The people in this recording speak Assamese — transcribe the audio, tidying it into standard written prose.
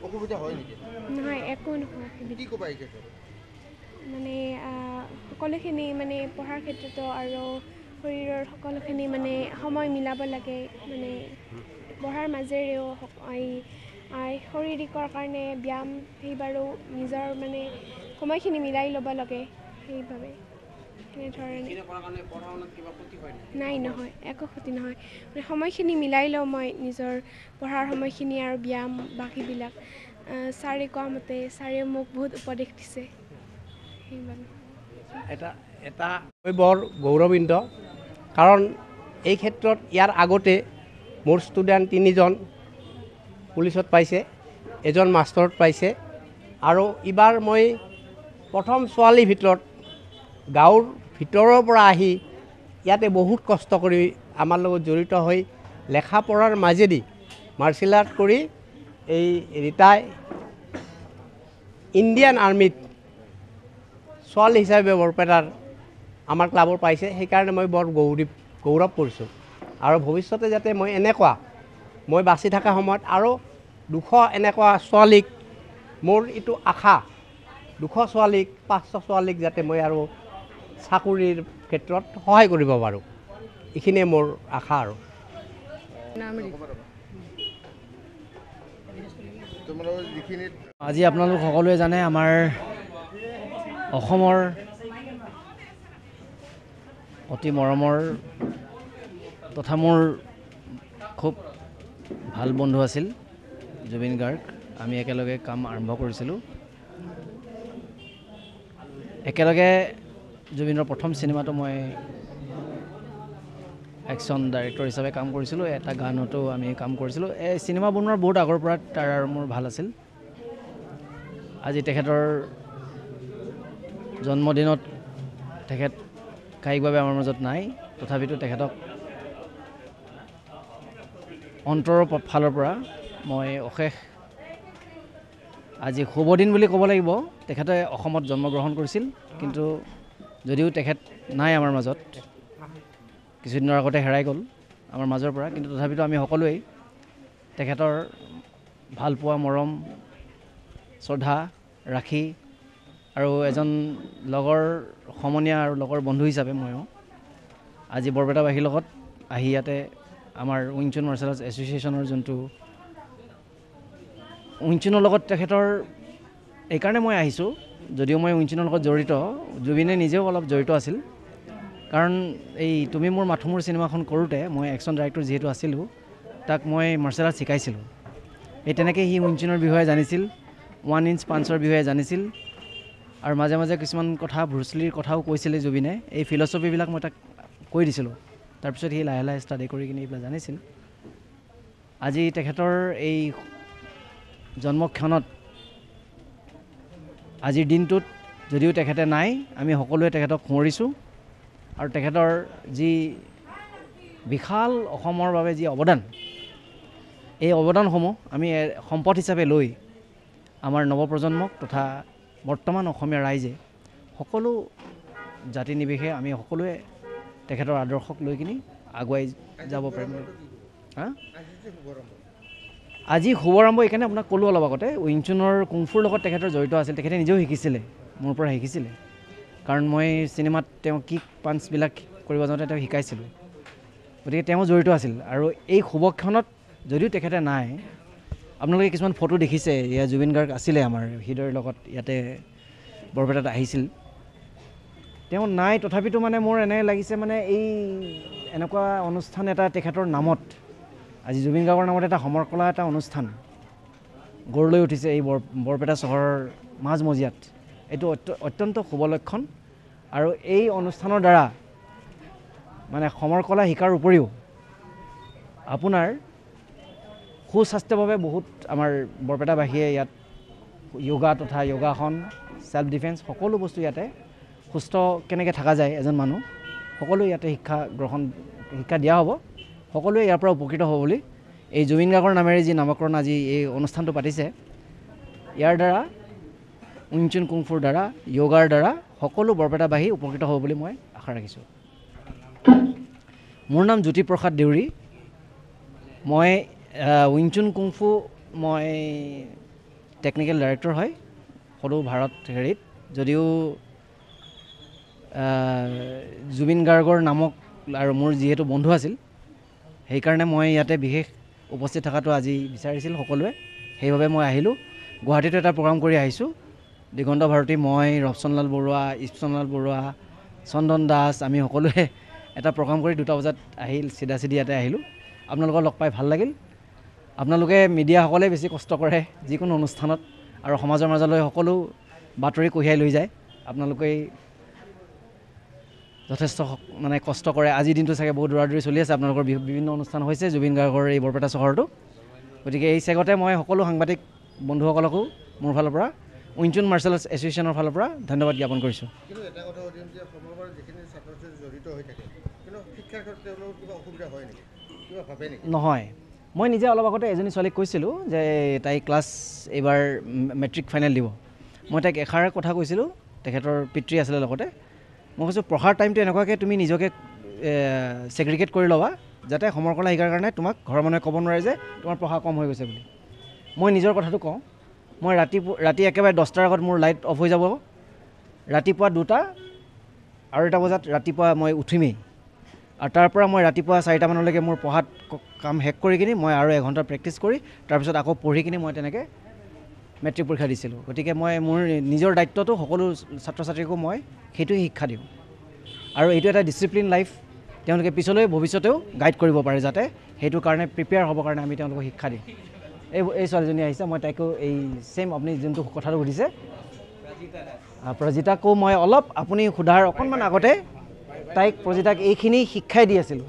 অসুবিধা হয় নেকি? নহয়, একো নহয় অসুবিধা। কি ক'বা এই ক্ষেত্ৰত? মানে সকলোখিনি মানে পঢ়াৰ ক্ষেত্ৰতো আৰু শৰীৰৰ সকলোখিনি মানে সময় মিলাব লাগে। মানে পঢ়াৰ মাজেৰেও শাৰীৰিকৰ কাৰণে ব্যায়াম সেইবাৰো নিজৰ মানে সময়খিনি মিলাই ল'ব লাগে। সেইবাবে সেনেধৰণে নাই, নহয়, একো ক্ষতি নহয়। মানে সময়খিনি মিলাই লওঁ মই নিজৰ পঢ়াৰ সময়খিনি আৰু ব্যায়াম বাকীবিলাক। ছাৰে কোৱা মতে ছাৰেও মোক বহুত উপদেশ দিছে সেইবাবে। এটা মই বৰ গৌৰৱান্বিত, কাৰণ এই ক্ষেত্ৰত ইয়াৰ আগতে মোৰ ষ্টুডেণ্ট 3জন পুলিচত পাইছে, এজন মাষ্টৰত পাইছে, আৰু এইবাৰ মই প্ৰথম ছোৱালীৰ ভিতৰত গাঁৱৰ ভিতৰৰ পৰা আহি ইয়াতে বহুত কষ্ট কৰি আমাৰ লগত জড়িত হৈ লেখা পঢ়াৰ মাজেদি মাৰ্চেল আৰ্ট কৰি এই ইণ্ডিয়ান আৰ্মিত ছোৱালী হিচাপে বৰপেটাৰ আমাৰ ক্লাবৰ পাইছে। সেইকাৰণে মই বৰ গৌৰৱ কৰিছোঁ, আৰু ভৱিষ্যতে যাতে মই বাচি থকা সময়ত আৰু 200 এনেকুৱা ছোৱালীক, মোৰ এইটো আশা, 200 ছোৱালীক, 500 ছোৱালীক যাতে মই আৰু চাকৰিৰ ক্ষেত্ৰত সহায় কৰিব পাৰোঁ, এইখিনিয়ে মোৰ আশা। আৰু আজি আপোনালোক সকলোৱে জানে আমাৰ অসমৰ অতি মৰমৰ তথা মোৰ খুব ভাল বন্ধু আছিল জুবিন গাৰ্গ। আমি একেলগে কাম আৰম্ভ কৰিছিলোঁ। একেলগে জুবিনৰ প্ৰথম চিনেমাটো মই একশ্যন ডাইৰেক্টৰ হিচাপে কাম কৰিছিলোঁ। এটা গানতো আমি কাম কৰিছিলোঁ। এই চিনেমা বনোৱাৰ বহুত আগৰ পৰা তাৰ আৰু মোৰ ভাল আছিল। আজি তেখেতৰ জন্মদিনত তেখেত কায়িকভাৱে আমাৰ মাজত নাই, তথাপিতো তেখেতক অন্তৰৰ ফালৰ পৰা মই অশেষ আজি শুভদিন বুলি ক'ব লাগিব। তেখেতে অসমত জন্মগ্ৰহণ কৰিছিল, কিন্তু যদিও তেখেত নাই আমাৰ মাজত, কিছুদিনৰ আগতে হেৰাই গ'ল আমাৰ মাজৰ পৰা, কিন্তু তথাপিতো আমি সকলোৱেই তেখেতৰ ভালপোৱা, মৰম, শ্ৰদ্ধা ৰাখি, আৰু এজন লগৰ সমনীয়া আৰু লগৰ বন্ধু হিচাপে ময়ো আজি বৰপেটাবাসীৰ লগত আহি ইয়াতে আমাৰ উইং চুন মাৰ্চেল আৰ্টছ এছ'চিয়েশ্যনৰ যোনটো উইং চুনৰ লগত তেখেতৰ এইকাৰণে মই আহিছোঁ, যদিও মই উইং চুনৰ লগত জড়িত, জুবিনে নিজেও অলপ জড়িত আছিল। কাৰণ এই তুমি মোৰ মাথো মোৰ চিনেমাখন কৰোঁতে মই একশ্যন ডাইৰেক্টৰ যিহেতু আছিলোঁ, তাক মই মাৰ্চেল আৰ্ট শিকাইছিলোঁ। এই তেনেকৈ সি উইং চুনৰ বিষয়ে জানিছিল, 1 ইঞ্চ পাঞ্চৰ বিষয়ে জানিছিল, আৰু মাজে মাজে কিছুমান কথা ব্ৰুচলিৰ কথাও কৈছিলে জুবিনে। এই ফিলচফিবিলাক মই তাক কৈ দিছিলোঁ। তাৰপিছত সি লাহে লাহে ষ্টাডি কৰি কিনে এইবিলাক জানিছিল। আজি তেখেতৰ এই জন্মক্ষণত, আজিৰ দিনটোত যদিও তেখেতে নাই, আমি সকলোৱে তেখেতক সোঁৱৰিছোঁ, আৰু তেখেতৰ যি বিশাল অসমৰ বাবে যি অৱদান, এই অৱদানসমূহ আমি সম্পদ হিচাপে লৈ আমাৰ নৱপ্ৰজন্মক তথা বৰ্তমান অসমীয়া ৰাইজে সকলো জাতি নিৰ্বিশেষে আমি সকলোৱে তেখেতৰ আদৰ্শক লৈ কিনি আগুৱাই যাব পাৰিম। আজি শুভাৰম্ভ এইকাৰণে আপোনাক ক'লোঁ অলপ আগতে, উইং চুনৰ কুংফুৰ লগত তেখেতৰ জড়িত আছিল। তেখেতে নিজেও শিকিছিলে, মোৰ পৰা শিকিছিলে, কাৰণ মই চিনেমাত তেওঁ কিক পাঞ্চবিলাক কৰিব যাওঁতে তেওঁ শিকাইছিলোঁ। গতিকে তেওঁ জড়িত আছিল। আৰু এই শুভক্ষণত যদিও তেখেতে নাই, আপোনালোকে কিছুমান ফটো দেখিছে, ইয়াত জুবিন গাৰ্গ আছিলে আমাৰ হৃদয়ৰ লগত, ইয়াতে বৰপেটাত আহিছিল। তেওঁ নাই, তথাপিতো মানে মোৰ এনে লাগিছে, মানে এই এনেকুৱা অনুষ্ঠান এটা তেখেতৰ নামত, আজি জুবিন গাৰ্গৰ নামত এটা সমৰ-কলা এটা অনুষ্ঠান গঢ় লৈ উঠিছে এই বৰপেটা চহৰৰ মাজমজিয়াত। এইটো অত্যন্ত শুভ লক্ষণ। আৰু এই অনুষ্ঠানৰ দ্বাৰা মানে সমৰ-কলা শিকাৰ উপৰিও আপোনাৰ সুস্বাস্থ্যৰ বাবে বহুত আমাৰ বৰপেটাবাসীয়ে ইয়াত য়োগা তথা যোগাসন, ছেল্ফ ডিফেন্স সকলো বস্তু ইয়াতে সুস্থ কেনেকৈ থকা যায় এজন মানুহ, সকলোৱে ইয়াতে শিক্ষা দিয়া হ'ব। সকলোৱে ইয়াৰ পৰা উপকৃত হ'ব বুলি এই জুবিন গাৰ্গৰ নামেৰে যি নামকৰণ আজি এই অনুষ্ঠানটো পাতিছে, ইয়াৰ দ্বাৰা উইং চুন কুংফুৰ দ্বাৰা, য়োগাৰ দ্বাৰা সকলো বৰপেটাবাসী উপকৃত হ'ব বুলি মই আশা ৰাখিছোঁ। মোৰ নাম জ্যোতিপ্ৰসাদ দেউৰী। মই উইং চুন কুংফু মই টেকনিকেল ডাইৰেক্টৰ হয় সদৌ ভাৰত হেৰিত, যদিও জুবিন গাৰ্গৰ নামক আৰু মোৰ যিহেতু বন্ধু আছিল, সেইকাৰণে মই ইয়াতে বিশেষ উপস্থিত থকাটো আজি বিচাৰিছিল সকলোৱে, সেইবাবে মই আহিলোঁ। গুৱাহাটীতো এটা প্ৰগ্ৰাম কৰি আহিছোঁ, দিগন্ত ভাৰতী, মই, ৰবচনলাল বৰুৱা, ইপচনলাল বৰুৱা, চন্দন দাস, আমি সকলোৱে এটা প্ৰগ্ৰাম কৰি 2টা বজাত চিধা ইয়াতে আহিলোঁ। আপোনালোকক লগ পাই ভাল লাগিল। আপোনালোকে মিডিয়াসকলে বেছি কষ্ট কৰে যিকোনো অনুষ্ঠানত, আৰু সমাজৰ মাজলৈ সকলো বাতৰি কঢ়িয়াই লৈ যায়। আপোনালোকে যথেষ্ট মানে কষ্ট কৰে। আজিৰ দিনটো চাগে বহুত দৌৰা দৌৰি চলি আছে, আপোনালোকৰ বিভিন্ন অনুষ্ঠান হৈছে জুবিন গাৰ্গৰ এই বৰপেটা চহৰটো। গতিকে এই চেগতে মই সকলো সাংবাদিক বন্ধুসকলকো মোৰ ফালৰ পৰা উইনচুন মাৰ্চেল আৰ্টছ এছ'চিয়েশ্যনৰ ফালৰ পৰা ধন্যবাদ জ্ঞাপন কৰিছোঁ। নহয়, মই নিজে অলপ আগতে এজনী ছোৱালীক কৈছিলোঁ যে তাই ক্লাছ এইবাৰ মেট্ৰিক ফাইনেল দিব। মই তাইক এষাৰ কথা কৈছিলোঁ, তেখেতৰ পিতৃ আছিলে লগতে। মই কৈছোঁ পঢ়াৰ টাইমটো এনেকুৱাকৈ তুমি নিজকে ছেগ্ৰিগেট কৰি ল'বা যাতে সমৰকলা শিকাৰ কাৰণে তোমাক ঘৰৰ মানুহে ক'ব নোৱাৰে যে তোমাৰ পঢ়া কম হৈ গৈছে বুলি। মই নিজৰ কথাটো কওঁ, মই ৰাতি একেবাৰে 10টাৰ আগত মোৰ লাইট অফ হৈ যাব, ৰাতিপুৱা 2টা আৰু 1টা বজাত ৰাতিপুৱা মই উঠিমেই, আৰু তাৰ পৰা মই ৰাতিপুৱা 4টা মানলৈকে মোৰ পঢ়াত কাম শেষ কৰি কিনি মই আৰু 1 ঘণ্টা প্ৰেক্টিছ কৰি তাৰপিছত আকৌ পঢ়ি কিনি মই তেনেকৈ মেট্ৰিক পৰীক্ষা দিছিলোঁ। গতিকে মই মোৰ নিজৰ দায়িত্বটো সকলো ছাত্ৰ ছাত্ৰীকো মই সেইটোৱে শিক্ষা দিওঁ, আৰু এইটো এটা ডিচিপ্লিন লাইফ, তেওঁলোকে পিছলৈ ভৱিষ্যতেও গাইড কৰিব পাৰে যাতে সেইটো কাৰণে প্ৰিপেয়াৰ হ'বৰ কাৰণে আমি তেওঁলোকক শিক্ষা দিওঁ। এই ছোৱালীজনী আহিছে, মই তাইকো এই ছেইম আপুনি যোনটো কথাটো সুধিছে প্ৰজিতাকো মই অলপ আপুনি সোধাৰ অকণমান আগতে প্ৰজিতাক এইখিনি শিক্ষাই দি আছিলোঁ।